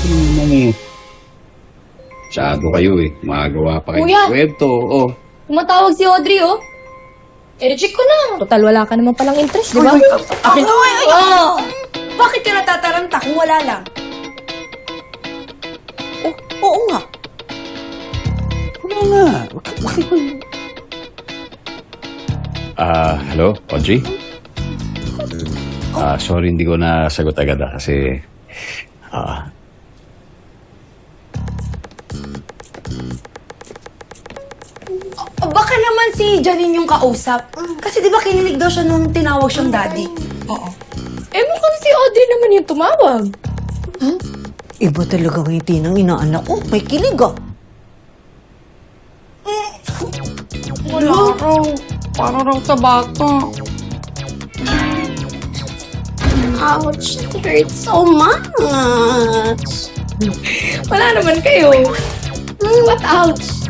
naman eh. Masyado kayo eh. Magawa pa kayo Kuya! ng kwento. Oh. Tumatawag si Audrey, oh. I-recheck ko na. Total, wala ka naman palang interest, di ba? Akin to eh! Oh! Bakit ka natataranta kung wala lang? Oo nga. Wala nga. Hello, Audrey? Sorry, hindi ko nasagot agad kasi... Baka naman si Janine yung kausap. Kasi di ba kinilig daw siya nung tinawag siyang daddy? Oo. Eh, mukhang si Audrey naman yung tumawag. Iba talaga ngiti ng inaanak ko. May kilig ah. Wala raw. Para raw sa bata. Ouch, it hurts so much. Wala naman kayo. What ouch?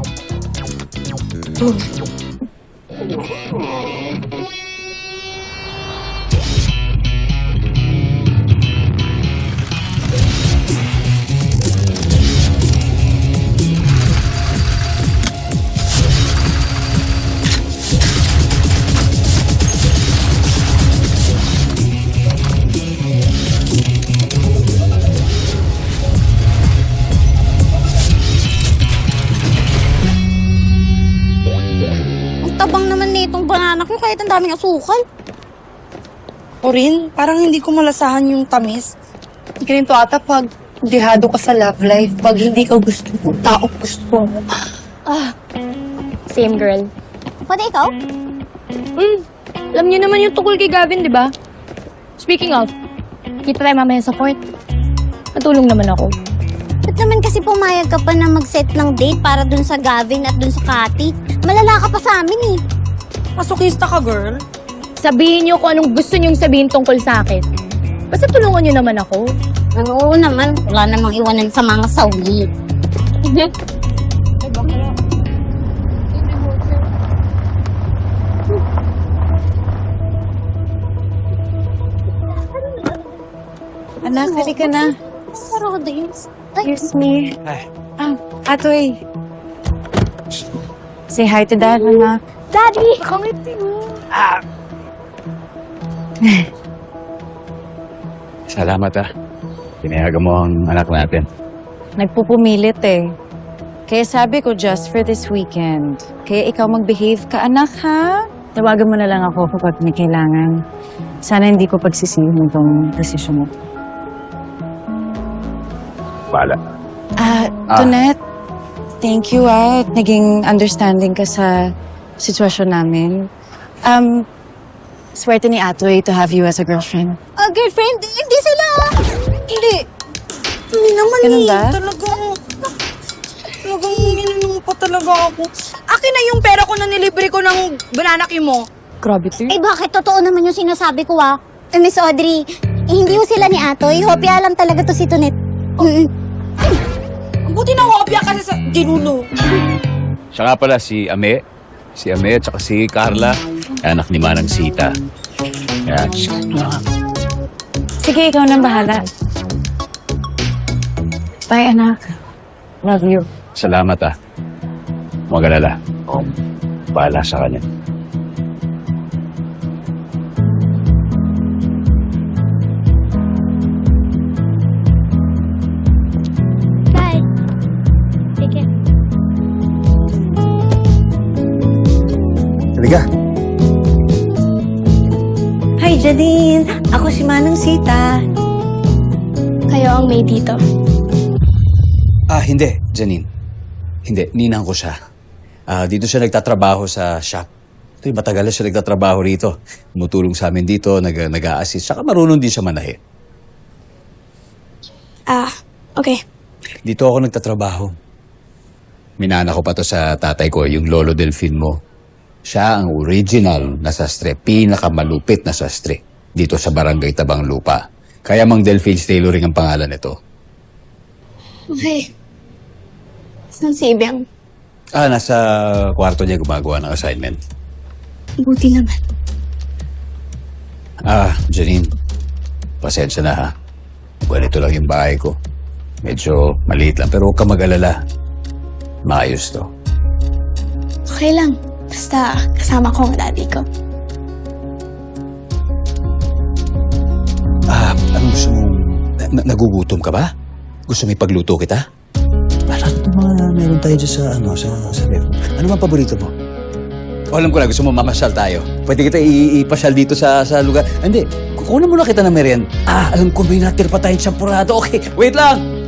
Ang tabang naman nitong banana ko kahit ang daming asukal. O rin, parang hindi ko malasahan yung tamis. Ganito ata pag dehado ka sa love life, pag hindi ka gusto ng tao gusto mo. Same girl. Pwede ikaw? Alam niyo naman yung tungkol kay Gavin, di ba? Speaking of, kita tayo mamaya sa court. Matulong naman ako. Ba't naman kasi pumayag ka pa na mag-set ng date para dun sa Gavin at dun sa Cathy? Malala ka pa sa amin eh. Masokista ka, girl. Sabihin niyo kung anong gusto niyong sabihin tungkol sa akin. Basta tulungan niyo naman ako. Oo naman, wala namang iwanan sa mga sawi. Anak, halika na. Pero din. Excuse me. Atoy. Say hi to Dad, anak. Daddy! Salamat Pinayagan mo ang anak natin. Nagpupumilit eh. Kaya sabi ko, just for this weekend. Kaya ikaw mag-behave ka, anak, ha? Tawagan mo na lang ako kapag may kailangan. Sana hindi ko pagsisihin itong desisyon mo. Bahala. Tonette, thank you, naging understanding ka sa sitwasyon namin. Swerte ni Atoy to have you as a girlfriend. Girlfriend, hindi sila! Hindi. Hindi naman Ganun ba? Talagang ginanong pa talaga ako. Akin na yung pera ko na nilibre ko ng banana cue mo. Grabe to. Eh bakit totoo naman yung sinasabi ko Miss Audrey, hindi yung sila ni Atoy. Hopya lang talaga to si Tonet. Buti na kopya kasi sa ginulo. Siya nga pala si Ame. Si Ame at saka si Carla. Anak ni Manang Sita. Yan. Sige, ikaw nang bahala. Bye, anak. Love you. Salamat Huwag alala. Bahala sa kanya. Bye. Take care. Halika. Hi, Janine. Ako si Manang Sita. Kayo ang may dito. Hindi, Janine. Hindi, ninang ko siya. Dito siya nagtatrabaho sa shop. Ito, matagal na siya nagtatrabaho rito. Tumutulong sa amin dito, nag-a-assist. Saka marunong din siya manahe. Okay. Dito ako nagtatrabaho. Minana ko pa to sa tatay ko, yung lolo Delfin mo. Siya ang original na sastre, pinakamalupit na sastre dito sa Barangay Tabang Lupa. Kaya Mang Delfin's Tailoring ang pangalan nito. Okay. Saan si Ibiang? Nasa kwarto niya gumagawa ng assignment. Buti naman. Janine, pasensya na ha. Ganito lang yung bahay ko. Medyo maliit lang, pero huwag ka mag-alala. Maayos to. Okay lang. Basta kasama ko ang daddy ko. Ano gusto mong... nagugutom ka ba? Gusto mo ipagluto kita? Para ito mga meron tayo dyan sa ref. Ano ba ang paborito mo? Alam ko na, gusto mo mamasyal tayo. Pwede kita ipasyal dito sa lugar. Hindi, kukunan muna kita ng merienda. Alam ko, may natir pa tayong champurado. Okay, wait lang!